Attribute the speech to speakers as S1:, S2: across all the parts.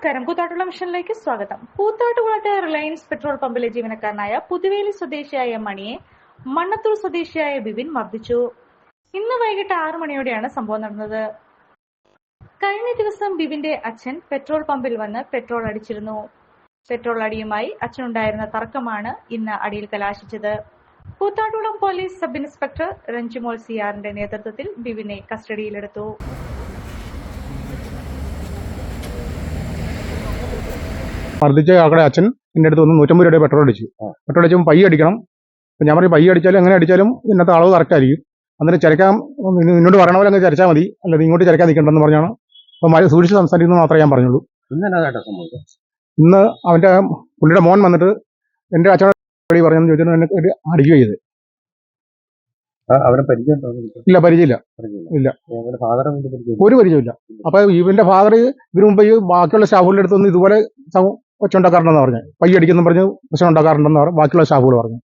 S1: നമസ്കാരം. കൂത്താട്ടുകുളം മിഷനിലേക്ക് സ്വാഗതം. കൂത്താട്ടുകുളത്തെ Reliance petrol പമ്പിലെ ജീവനക്കാരനായ പുതുവേലി സ്വദേശിയായ മണിയെ മണ്ണത്തൂർ സ്വദേശിയായ ബിബിൻ മർദ്ദിച്ചു. ഇന്ന് വൈകിട്ട് 6 മണിയോടെയാണ് സംഭവം നടന്നത്. കഴിഞ്ഞ ദിവസം ബിബിന്റെ അച്ഛൻ പെട്രോൾ പമ്പിൽ വന്ന് പെട്രോൾ അടിച്ചിരുന്നു. പെട്രോൾ അടിയുമായി അച്ഛനുണ്ടായിരുന്ന തർക്കമാണ് ഇന്ന് അടിയിൽ കലാശിച്ചത്. Koothattukulam police sub inspector Ranjumol സിയാറിന്റെ നേതൃത്വത്തിൽ ബിബിനെ കസ്റ്റഡിയിലെടുത്തു.
S2: മർദ്ദിച്ച ആളുടെ അച്ഛൻ എൻ്റെ അടുത്ത് വന്ന് 150 രൂപയുടെ പെട്രോൾ അടിച്ചപ്പോൾ പയ്യ അടിക്കണം. അപ്പം ഞാൻ പറയും പയ്യ അടിച്ചാലും എങ്ങനെ അടിച്ചാലും ഇന്നത്തെ അളവ് കറക്റ്റ് ആയിരിക്കും. അന്നേരം ചരക്കാൻ നിന്നോട് പറയണ പോലെ അങ്ങ് ചരച്ചാൽ മതി, അല്ല ഇങ്ങോട്ട് ചരക്കാൻ നിൽക്കണ്ടെന്ന് പറഞ്ഞാണ്. അപ്പം സൂക്ഷിച്ച് സംസാരിക്കുന്നത് മാത്രമേ ഞാൻ പറഞ്ഞുള്ളൂ. ഇന്ന് അവൻ്റെ പുള്ളിയുടെ മോൻ വന്നിട്ട് എൻ്റെ അച്ഛനോട് പറഞ്ഞെന്ന് ചോദിച്ചിട്ട് എന്നെ അടിക്കുകയും ചെയ്ത്. ഇല്ല, പരിചയമില്ല. ഇല്ല, ഒരു പരിചയമില്ല. അപ്പൊ ഇവന്റെ ഫാദർ ഇതിനു മുമ്പ് ഈ ബാക്കിയുള്ള സ്റ്റാഫുകളുടെ അടുത്തൊന്നും ഇതുപോലെ ഒച്ചുണ്ടാക്കാറുണ്ടെന്ന് പറഞ്ഞു, പയ്യ അടിക്കുന്നു പറഞ്ഞ് പ്രശ്നം ഉണ്ടാക്കാറുണ്ടെന്ന് ബാക്കിയുള്ള സ്റ്റാഫുകൾ പറഞ്ഞു.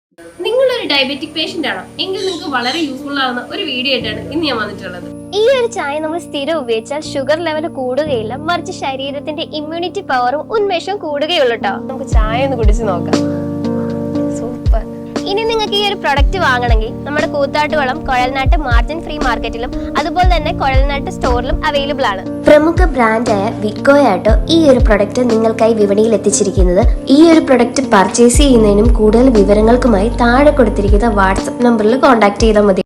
S3: നിങ്ങളൊരു ഡയബറ്റിക് പേഷ്യന്റ് ആണോ എങ്കിൽ നിങ്ങൾക്ക് വളരെ യൂസ്ഫുൾ ആവുന്ന ഒരു വീഡിയോ ആയിട്ടാണ് ഇന്ന് ഞാൻ വന്നിട്ടുള്ളത്.
S4: ഈ ഒരു ചായ നമ്മൾ സ്ഥിരം ഉപയോഗിച്ചാൽ ഷുഗർ ലെവൽ കൂടുകയില്ല, മറിച്ച് ശരീരത്തിന്റെ ഇമ്മ്യൂണിറ്റി പവറും ഉന്മേഷവും കൂടുകയുള്ളൂ കേട്ടോ.
S3: നമുക്ക് ചായ ഒന്ന് കുടിച്ച് നോക്കാം. സൂപ്പർ.
S4: ഇനി നിങ്ങൾക്ക് ഈ ഒരു പ്രൊഡക്റ്റ് വാങ്ങണമെങ്കിൽ നമ്മുടെ കൂത്താട്ടുകുളം കുഴൽനാട്ട് മാർജിൻ ഫ്രീ മാർക്കറ്റിലും അതുപോലെ തന്നെ കുഴൽനാട്ട് സ്റ്റോറിലും അവൈലബിൾ ആണ്. പ്രമുഖ ബ്രാൻഡായ വിക്കോയാട്ടോ ഈ ഒരു പ്രൊഡക്റ്റ് നിങ്ങൾക്കായി വിപണിയിൽ എത്തിച്ചിരിക്കുന്നത്. ഈ ഒരു പ്രൊഡക്റ്റ് പർച്ചേസ് ചെയ്യുന്നതിനും കൂടുതൽ വിവരങ്ങൾക്കുമായി താഴെ കൊടുത്തിരിക്കുന്ന വാട്സ്ആപ്പ് നമ്പറിൽ കോൺടാക്ട് ചെയ്താൽ മതി.